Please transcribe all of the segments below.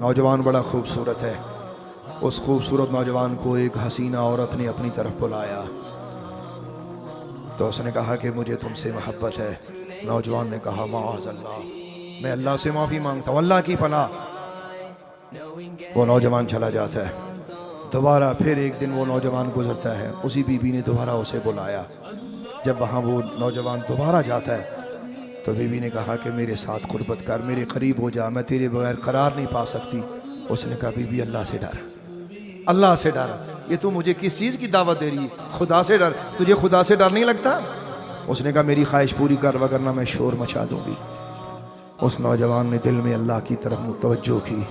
نوجوان بڑا خوبصورت ہے۔ اس خوبصورت نوجوان کو ایک حسینہ عورت نے اپنی طرف بلایا تو اس نے کہا کہ مجھے تم سے محبت ہے۔ نوجوان نے کہا معاذ اللہ، میں اللہ سے معافی مانگتا ہوں، اللہ کی پناہ۔ وہ نوجوان چلا جاتا ہے۔ دوبارہ پھر ایک دن وہ نوجوان گزرتا ہے، اسی بی بی نے دوبارہ اسے بلایا۔ جب وہاں وہ نوجوان دوبارہ جاتا ہے تو بی بی نے کہا کہ میرے ساتھ قربت کر، میرے قریب ہو جا، میں تیرے بغیر قرار نہیں پا سکتی۔ اس نے کہا بی بی اللہ سے ڈر، اللہ سے ڈر، یہ تو مجھے کس چیز کی دعوت دے رہی ہے؟ خدا سے ڈر، تجھے خدا سے ڈر نہیں لگتا؟ اس نے کہا میری خواہش پوری کر وگرنہ میں شور مچا دوں گی۔ اس نوجوان نے دل میں اللہ کی طرف متوجہ کی،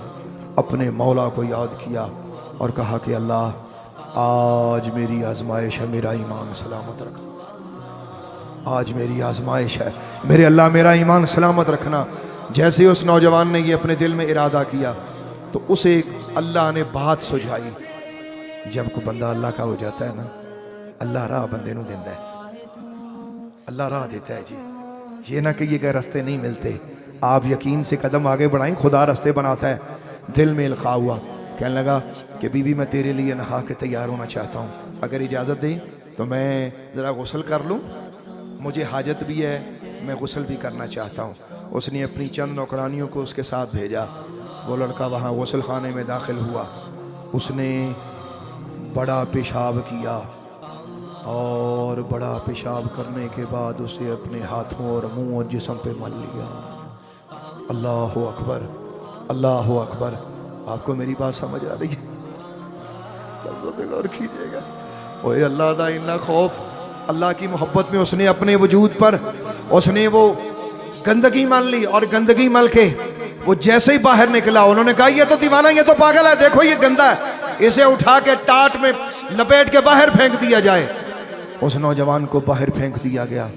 اپنے مولا کو یاد کیا اور کہا کہ اللہ آج میری آزمائش ہے، میرا ایمان سلامت رکھنا، آج میری آزمائش ہے میرے اللہ، میرا ایمان سلامت رکھنا۔ جیسے اس نوجوان نے یہ اپنے دل میں ارادہ کیا تو اسے اللہ نے بات سجھائی۔ جب کوئی بندہ اللہ کا ہو جاتا ہے نا، اللہ راہ بندے نو دیندہ ہے، اللہ راہ دیتا ہے جی۔ یہ نہ کہ یہ کہ رستے نہیں ملتے، آپ یقین سے قدم آگے بڑھائیں، خدا رستے بناتا ہے۔ دل میں القاء ہوا، کہنے لگا کہ بی بی میں تیرے لیے نہا کے تیار ہونا چاہتا ہوں، اگر اجازت دیں تو میں ذرا غسل کر لوں، مجھے حاجت بھی ہے، میں غسل بھی کرنا چاہتا ہوں۔ اس نے اپنی چند نوکرانیوں کو اس کے ساتھ بھیجا۔ وہ لڑکا وہاں غسل خانے میں داخل ہوا، اس نے بڑا پیشاب کیا اور بڑا پیشاب کرنے کے بعد اسے اپنے ہاتھوں اور منہ اور جسم پہ مل لیا۔ اللہ اکبر، اللہ اکبر۔ آپ کو میری بات سمجھ آ رہی ہے؟ لفظوں پہ غور کیجئے گا۔ اوہ اللہ دا اتنا خوف، اللہ کی محبت میں اس نے اپنے وجود پر اس نے وہ گندگی مل لی، اور گندگی مل کے وہ جیسے ہی باہر نکلا انہوں نے کہا یہ تو دیوانہ، یہ تو پاگل ہے، دیکھو یہ گندا ہے، اسے اٹھا کے ٹاٹ میں لپیٹ کے باہر پھینک دیا جائے۔ اس نوجوان کو باہر پھینک دیا گیا۔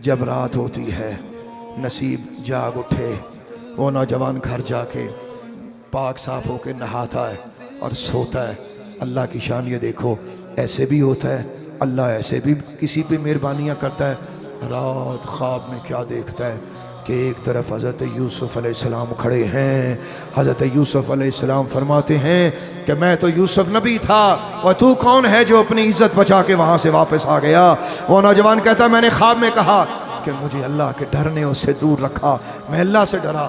جب رات ہوتی ہے، نصیب جاگ اٹھے، وہ نوجوان گھر جا کے پاک صاف ہو کے نہاتا ہے اور سوتا ہے۔ اللہ کی شان یہ دیکھو، ایسے بھی ہوتا ہے، اللہ ایسے بھی کسی پہ مہربانیاں کرتا ہے۔ رات خواب میں کیا دیکھتا ہے کہ ایک طرف حضرت یوسف علیہ السلام کھڑے ہیں۔ حضرت یوسف علیہ السلام فرماتے ہیں کہ میں تو یوسف نبی تھا اور تو کون ہے جو اپنی عزت بچا کے وہاں سے واپس آ گیا؟ وہ نوجوان کہتا ہے میں نے خواب میں کہا کہ مجھے اللہ کے ڈر نے اس سے دور رکھا، میں اللہ سے ڈرا۔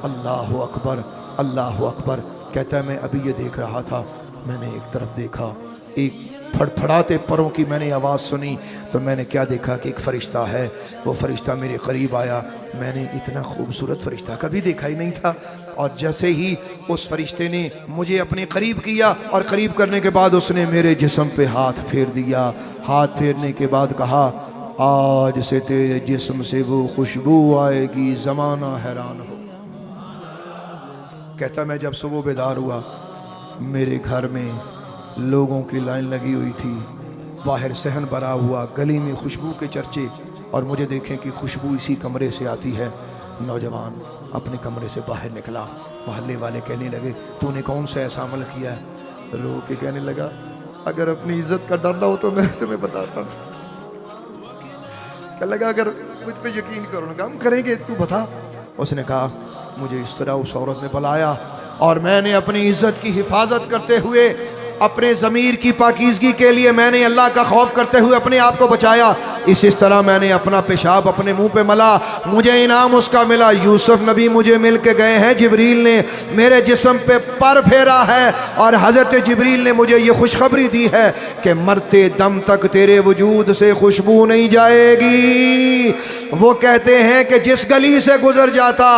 اللہ اکبر، اللہ اکبر۔ کہتا ہے میں ابھی یہ دیکھ رہا تھا، میں نے ایک طرف دیکھا، ایک پھڑپھڑاتے پروں کی میں نے آواز سنی تو میں نے کیا دیکھا کہ ایک فرشتہ ہے۔ وہ فرشتہ میرے قریب آیا، میں نے اتنا خوبصورت فرشتہ کبھی دیکھا ہی نہیں تھا، اور جیسے ہی اس فرشتے نے مجھے اپنے قریب کیا اور قریب کرنے کے بعد اس نے میرے جسم پہ ہاتھ پھیر دیا۔ ہاتھ پھیرنے کے بعد کہا آج سے تیرے جسم سے وہ خوشبو آئے گی، زمانہ حیران ہو۔ کہتا میں جب صبح بیدار ہوا، میرے گھر میں لوگوں کی لائن لگی ہوئی تھی، باہر صحن بھرا ہوا، گلی میں خوشبو کے چرچے، اور مجھے دیکھیں کہ خوشبو اسی کمرے سے آتی ہے۔ نوجوان اپنے کمرے سے باہر نکلا، محلے والے کہنے لگے تو نے کون سا ایسا عمل کیا ہے؟ رو کے کہنے لگا اگر اپنی عزت کا ڈر نہ ہو تو میں تمہیں بتاتا ہوں۔ کہنے لگا اگر مجھ پہ یقین کرو گا ہم کریں گے، تو بتا۔ اس نے کہا مجھے اس طرح اس عورت نے بلایا اور میں نے اپنی عزت کی حفاظت کرتے ہوئے، اپنے ضمیر کی پاکیزگی کے لیے میں نے اللہ کا خوف کرتے ہوئے اپنے آپ کو بچایا۔ اس طرح میں نے اپنا پیشاب اپنے منہ پہ ملا، مجھے انعام اس کا ملا۔ یوسف نبی مجھے مل کے گئے ہیں، جبریل نے میرے جسم پہ پر پھیرا ہے اور حضرت جبریل نے مجھے یہ خوشخبری دی ہے کہ مرتے دم تک تیرے وجود سے خوشبو نہیں جائے گی۔ وہ کہتے ہیں کہ جس گلی سے گزر جاتا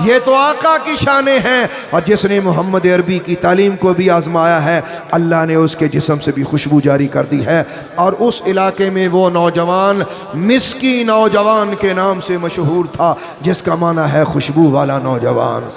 یہ تو آقا کی شانیں ہیں، اور جس نے محمد عربی کی تعلیم کو بھی آزمایا ہے اللہ نے اس کے جسم سے بھی خوشبو جاری کر دی ہے۔ اور اس علاقے میں وہ نوجوان مسکی نوجوان کے نام سے مشہور تھا، جس کا معنی ہے خوشبو والا نوجوان۔